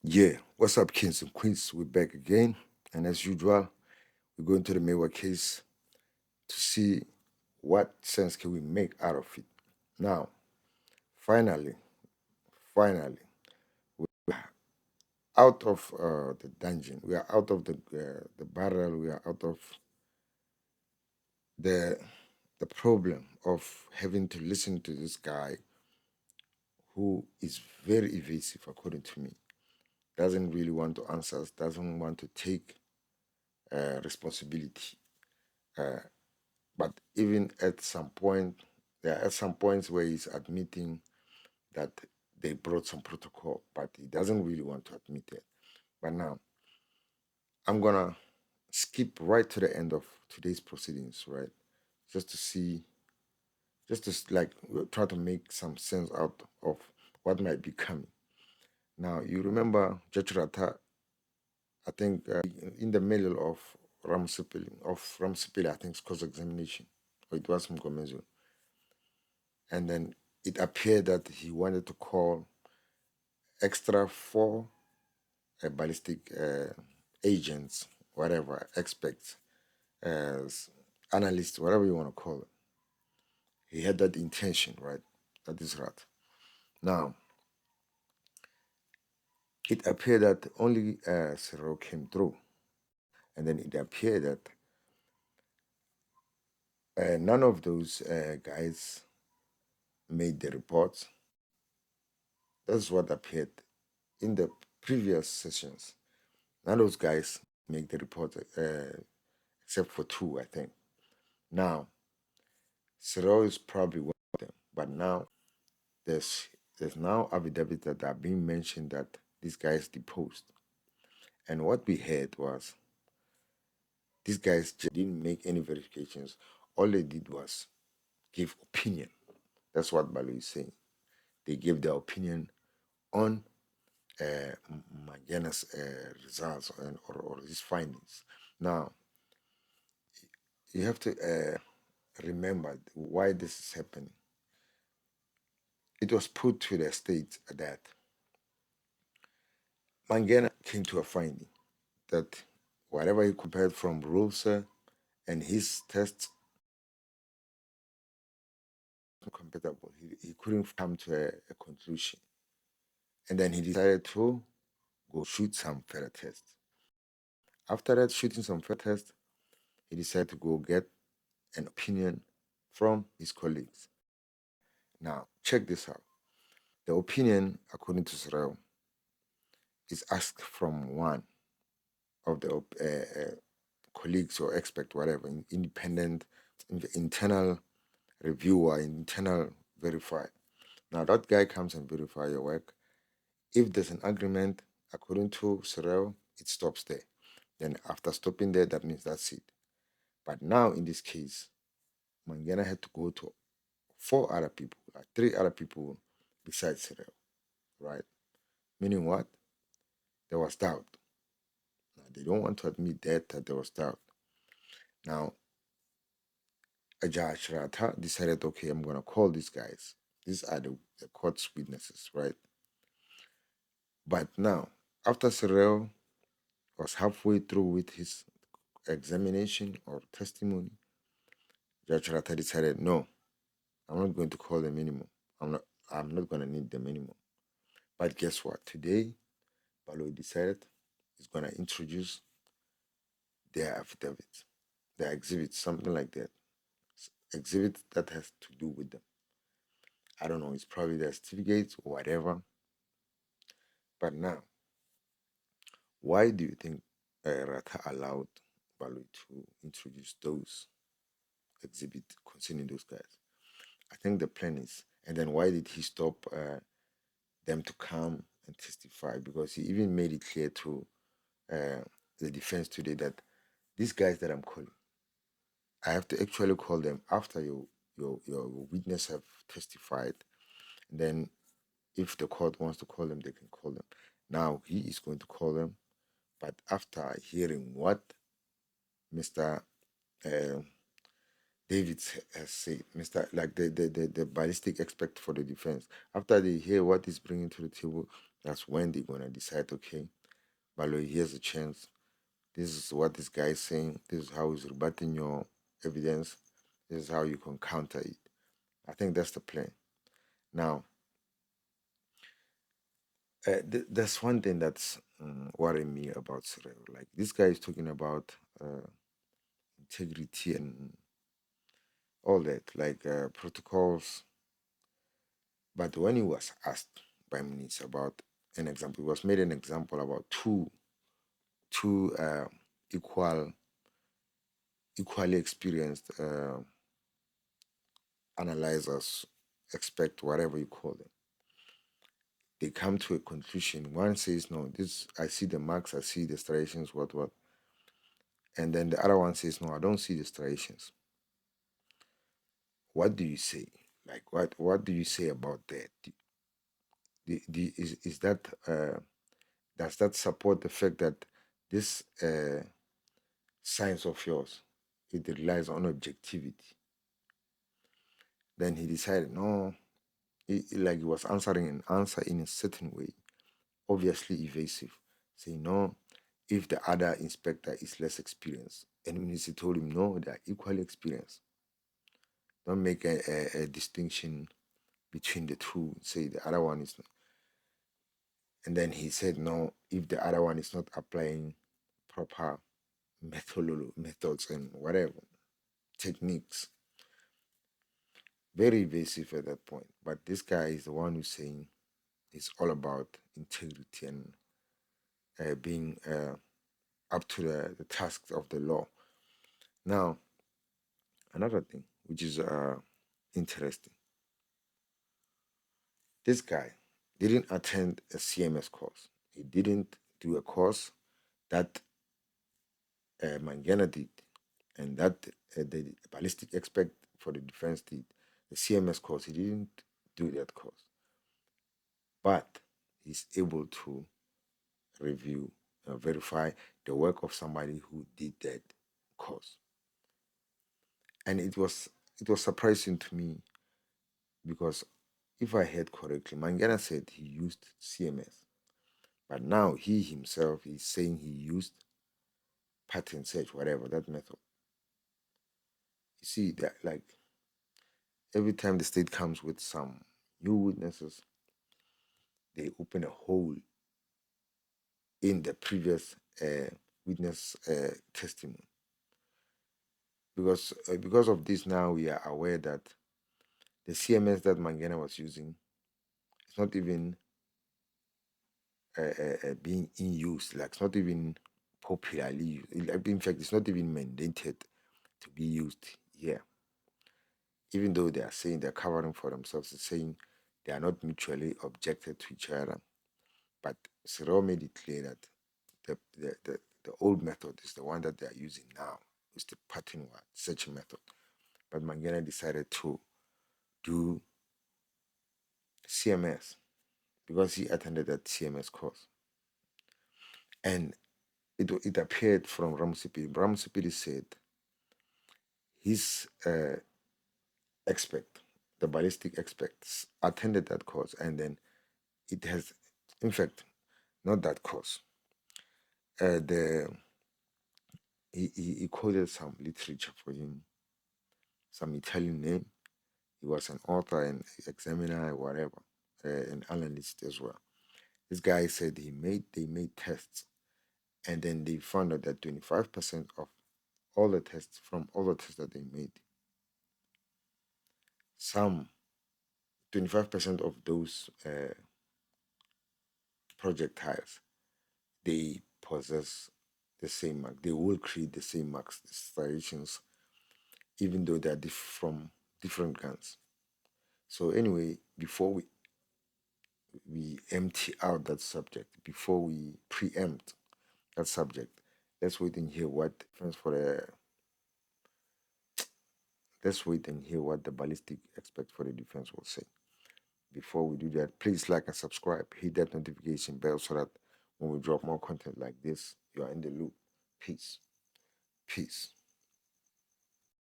Yeah, what's up, kings and queens? We're back again, and as usual, we're going to the Maywa case to see what sense can we make out of it. Now, finally, finally, we're out of the dungeon. We are out of the barrel. We are out of the the problem of having to listen to this guy who is very evasive, according to me. Doesn't really want to answer us. Doesn't want to take responsibility. Uh, But even at some point, there are some points where he's admitting that they brought some protocol, but he doesn't really want to admit it. But now, I'm gonna skip right to the end of today's proceedings, right? Just to see, just to like try to make some sense out of what might be coming. Now, you remember Judge Ratha, I think, in the middle of Ramsipili, I think, cross examination, or it was Mgomezo. And then it appeared that he wanted to call extra four ballistic agents, whatever, experts, as analysts, whatever you want to call it. He had that intention, right? That is right. Now, it appeared that only Sereo came through. And then it appeared that none of those guys made the reports. That's what appeared in the previous sessions. None of those guys make the report, except for two, I think. Now, Sereo is probably one of them, but now there's there's now affidavits that are being mentioned that these guys deposed. And what we heard was these guys didn't make any verifications. All they did was give opinion. That's what Balu is saying. They gave their opinion on Magana's results or his findings. Now, you have to remember why this is happening. It was put to the state that Mangena came to a finding that whatever he compared from Rulsa and his tests compatible. He couldn't come to a conclusion. And then he decided to go shoot some further tests. After that, shooting some further tests, he decided to go get an opinion from his colleagues. Now, check this out. The opinion, according to Sereo, is asked from one of the colleagues or expert, whatever, independent, internal reviewer, internal verifier. Now that guy comes and verify your work. If there's an agreement, according to Sereo, it stops there. Then after stopping there, that means that's it. But now in this case, Mangena had to go to four other people, like three other people besides Sereo, right? Meaning what? There was doubt. Now, they don't want to admit that there was doubt. Now, Judge Ratha decided, okay, I'm going to call these guys. These are the court's witnesses, right? But now, after Sereo was halfway through with his examination or testimony, Judge Ratha decided, no, I'm not going to call them anymore. I'm not going to need them anymore. But guess what? Today, Balo decided he's going to introduce their affidavits, their exhibits, something like that. Exhibit that has to do with them. I don't know, it's probably their certificates or whatever. But now, why do you think Ratha allowed Balo to introduce those exhibits concerning those guys? I think the plan is, and then why did he stop them to come and testify? Because he even made it clear to the defense today that these guys that I'm calling, I have to actually call them after your witness have testified. And then if the court wants to call them, they can call them. Now he is going to call them, but after hearing what Mr. Uh, David has said, Mr. Like the ballistic expert for the defense, after they hear what he's bringing to the table, That's when they're gonna decide, okay, Balo, here's a chance. This is what this guy is saying. This is how he's rebutting your evidence. This is how you can counter it. I think that's the plan. Now, that's one thing that's worrying me about Sereo. Like this guy is talking about integrity and all that, like protocols. But when he was asked by Mnisi about an example, he was made an example about two equally experienced analyzers, expect whatever you call them. They come to a conclusion. One says, no, this I see the marks, I see the striations, what. And then the other one says, no, I don't see the striations. What do you say? Like what do you say about that? Is that does that support the fact that this science of yours it relies on objectivity? Then he decided, no, like he was answering an answer in a certain way, obviously evasive, saying no, if the other inspector is less experienced. And Mnisi told him, no, they are equally experienced. Don't make a distinction between the two. Say the other one is not. And then he said, no, if the other one is not applying proper methods and whatever techniques. Very evasive at that point. But this guy is the one who's saying it's all about integrity and being up to the tasks of the law. Now, another thing which is interesting, this guy didn't attend a CMS course. He didn't do a course that Mangena did, and that the ballistic expert for the defense did. The CMS course, he didn't do that course, but he's able to review, verify the work of somebody who did that course. And it was surprising to me because if I heard correctly, Mangana said he used CMS, but now he himself is saying he used pattern search, whatever that method. You see that like every time the state comes with some new witnesses, they open a hole in the previous witness testimony. Because of this, now we are aware that the CMS that Mangena was using is not even being in use. Like it's not even popularly used. In fact, it's not even mandated to be used here. Even though they are saying they're covering for themselves, it's saying they are not mutually objected to each other. But Sereo made it clear that the old method is the one that they are using now. It's the pattern one, search method. But Mangena decided to do CMS because he attended that CMS course. And it appeared from Ramusipidi. Ramusipidi said his expert, the ballistic experts, attended that course, and then it has, in fact, not that course. The he quoted some literature for him, some Italian name. He was an author and examiner, whatever, an analyst as well. This guy said they made tests, and then they found out that 25% of all the tests from all the tests that they made, some 25% of those projectiles, they possess the same mark. They will create the same marks, the striations, even though they are from different guns. So anyway, before we empty out that subject, before we preempt that subject, let's wait and hear what defense for the let's wait and hear what the ballistic expert for the defense will say. Before we do that, please like and subscribe, hit that notification bell so that when we drop more content like this, you are in the loop. Peace. Peace.